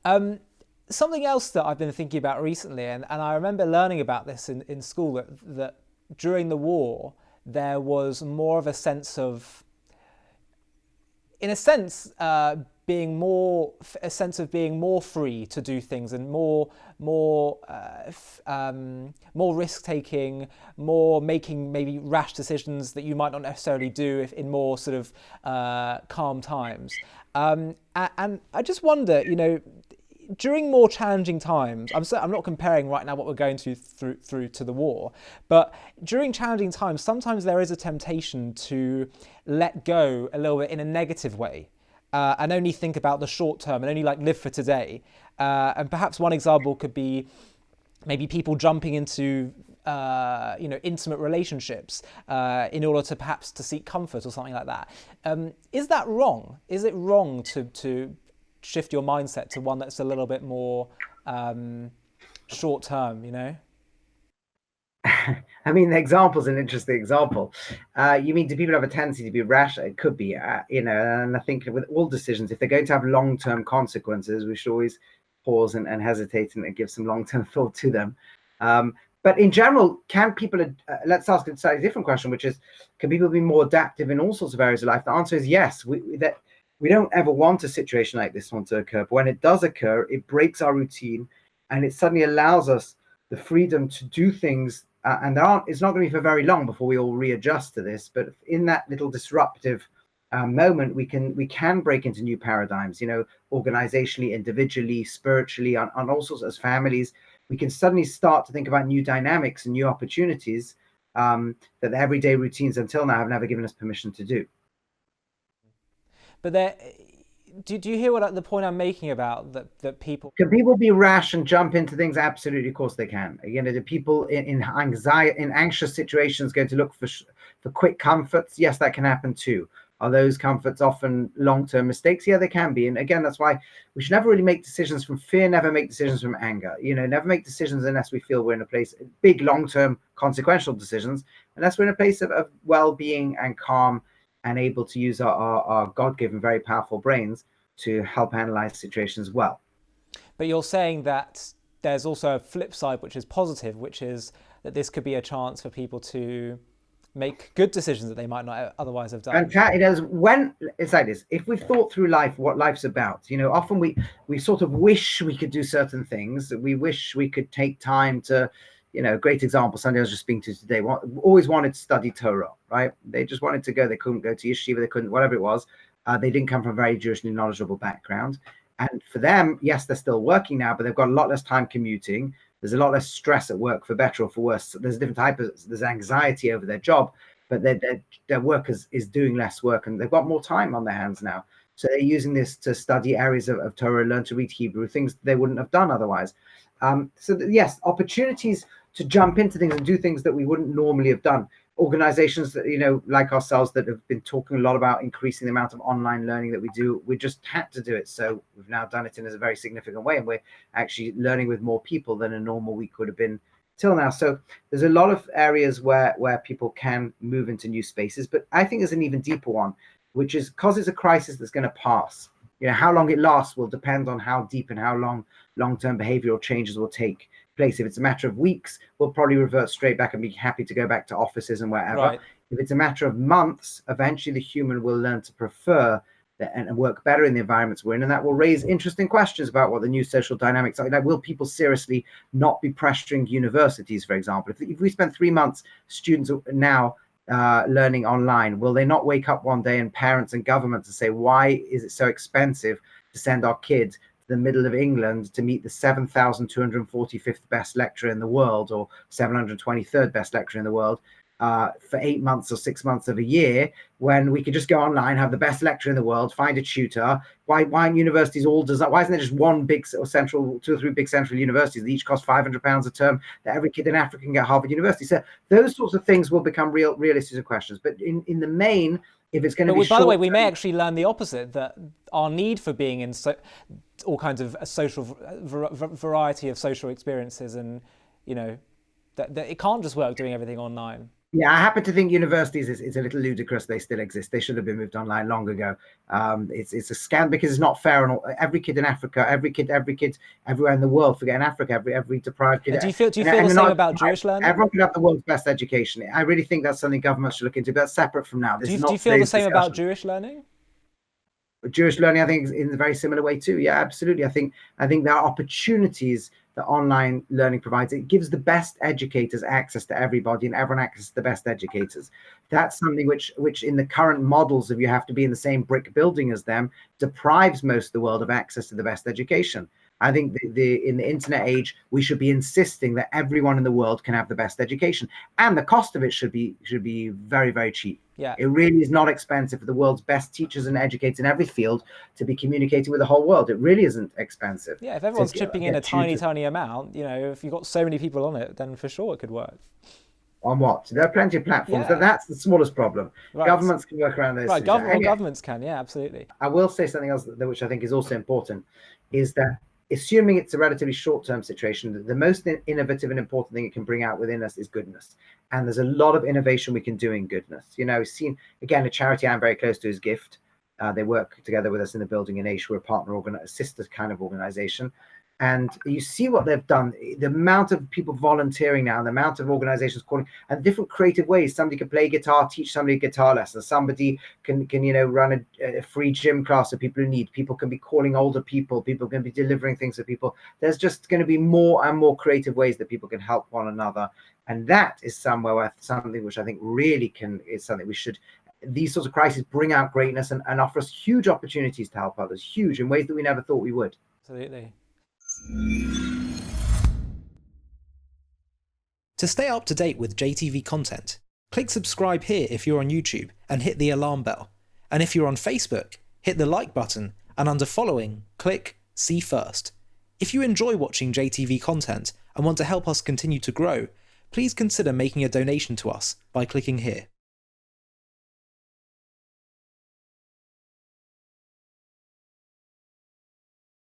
Um, Something else that I've been thinking about recently, and I remember learning about this in school, that during the war, there was more of a sense of, in a sense, a sense of being more free to do things and more risk taking, more making maybe rash decisions that you might not necessarily do if in more sort of calm times. And I just wonder, during more challenging times, I'm not comparing right now what we're going through to the war, but during challenging times, sometimes there is a temptation to let go a little bit in a negative way, and only think about the short term and only like live for today. And perhaps one example could be maybe people jumping into intimate relationships in order to perhaps to seek comfort or something like that. Is that wrong? Is it wrong to shift your mindset to one that's a little bit more short term, I mean, the example's an interesting example. You mean, do people have a tendency to be rash? It could be, and I think with all decisions, if they're going to have long-term consequences, we should always pause and hesitate and give some long-term thought to them. But in general, can people, let's ask a slightly different question, which is, can people be more adaptive in all sorts of areas of life? The answer is yes. We don't ever want a situation like this one to occur. But when it does occur, it breaks our routine and it suddenly allows us the freedom to do things. And it's not going to be for very long before we all readjust to this. But in that little disruptive moment, we can break into new paradigms, organizationally, individually, spiritually, on all sorts as families. We can suddenly start to think about new dynamics and new opportunities that the everyday routines until now have never given us permission to do. but there, do you hear what the point I'm making about that people. Can people be rash and jump into things? Absolutely, of course they can. The people in anxiety, in anxious situations, going to look for quick comforts. Yes, that can happen too. Are those comforts often long-term mistakes? Yeah, they can be. And again, that's why we should never really make decisions from fear. Never make decisions from anger. Never make decisions unless we feel we're in a place, big long-term consequential decisions, unless we're in a place of well-being and calm and able to use our God-given, very powerful brains to help analyze situations well. But you're saying that there's also a flip side which is positive, which is that this could be a chance for people to make good decisions that they might not otherwise have And done. it is when it's like this. If we've thought through life, what life's about, often we sort of wish we could do certain things. We wish we could take time to, great example. Somebody I was just speaking to today, always wanted to study Torah, right? They just wanted to go. They couldn't go to yeshiva. They couldn't, whatever it was. They didn't come from a very Jewishly knowledgeable background. And for them, yes, they're still working now, but they've got a lot less time commuting. There's a lot less stress at work, for better or for worse. There's a different type of, there's anxiety over their job, but their work is doing less work and they've got more time on their hands now. So they're using this to study areas of Torah, learn to read Hebrew, things they wouldn't have done otherwise. Yes, opportunities to jump into things and do things that we wouldn't normally have done. Organizations that, like ourselves, that have been talking a lot about increasing the amount of online learning that we do, we just had to do it. So we've now done it in a very significant way, and we're actually learning with more people than a normal week would have been till now. So there's a lot of areas where people can move into new spaces, but I think there's an even deeper one, which is because it's a crisis that's going to pass. How long it lasts will depend on how deep and how long-term behavioral changes will take place. If it's a matter of weeks, we'll probably revert straight back and be happy to go back to offices and wherever. Right. If it's a matter of months, eventually the human will learn to prefer and work better in the environments we're in, and that will raise interesting questions about what the new social dynamics are. Like, will people seriously not be pressuring universities, for example? If we spend 3 months, students now learning online, will they not wake up one day and parents and governments and say, why is it so expensive to send our kids to the middle of England to meet the 7,245th best lecturer in the world or 723rd best lecturer in the world for 8 months or 6 months of a year, when we could just go online, have the best lecturer in the world, find a tutor? Why aren't universities all designed? Why isn't there just one big or central, two or three big central universities that each cost £500 a term, that every kid in Africa can get Harvard University? So those sorts of things will become realistic questions. But in the main, if it's going to be By the way, short we may term, actually learn the opposite, that our need for being in all kinds of variety of social experiences, and that it can't just work doing everything online. Yeah, I happen to think universities is a little ludicrous. They still exist. They should have been moved online long ago. It's a scam because it's not fair on every kid in Africa, every kid everywhere in the world. Forget in Africa, every deprived kid, And do you feel and the they're same not about deprived. Jewish learning? Everyone can have the world's best education. I really think that's something governments should look into. But that's separate from now. This is Do you not feel the today's same about discussion. Jewish learning? Jewish learning, I think, is in a very similar way too. Yeah, absolutely. I think there are opportunities that online learning provides. It gives the best educators access to everybody, and everyone access to the best educators. That's something which in the current models of you have to be in the same brick building as them, deprives most of the world of access to the best education. I think in the internet age, we should be insisting that everyone in the world can have the best education, and the cost of it should be very, very cheap. Yeah. It really is not expensive for the world's best teachers and educators in every field to be communicating with the whole world. It really isn't expensive. Yeah, if So everyone's chipping in a get tiny, tutors tiny amount, if you've got so many people on it, then for sure it could work. on what? There are plenty of platforms, but Yeah, that's the smallest problem. right. Governments can work around those Right, things. Anyway, governments can, yeah, absolutely. I will say something else which I think is also important is that assuming it's a relatively short-term situation, the most innovative and important thing it can bring out within us is goodness. And there's a lot of innovation we can do in goodness. We've seen, again, a charity I'm very close to is Gift. They work together with us in the building in Asia. We're a partner, a sister kind of organization. And you see what they've done, the amount of people volunteering now, the amount of organizations calling, and different creative ways. Somebody can play guitar, teach somebody a guitar lesson. Somebody can run a free gym class for people who need. People can be calling older people. People can be delivering things to people. There's just going to be more and more creative ways that people can help one another. And that is something which I think really is something we should. These sorts of crises bring out greatness and offer us huge opportunities to help others, huge in ways that we never thought we would. Absolutely. To stay up to date with JTV content, click subscribe here if you're on YouTube and hit the alarm bell. And if you're on Facebook, hit the like button, and under following, click see first. If you enjoy watching JTV content and want to help us continue to grow, please consider making a donation to us by clicking here.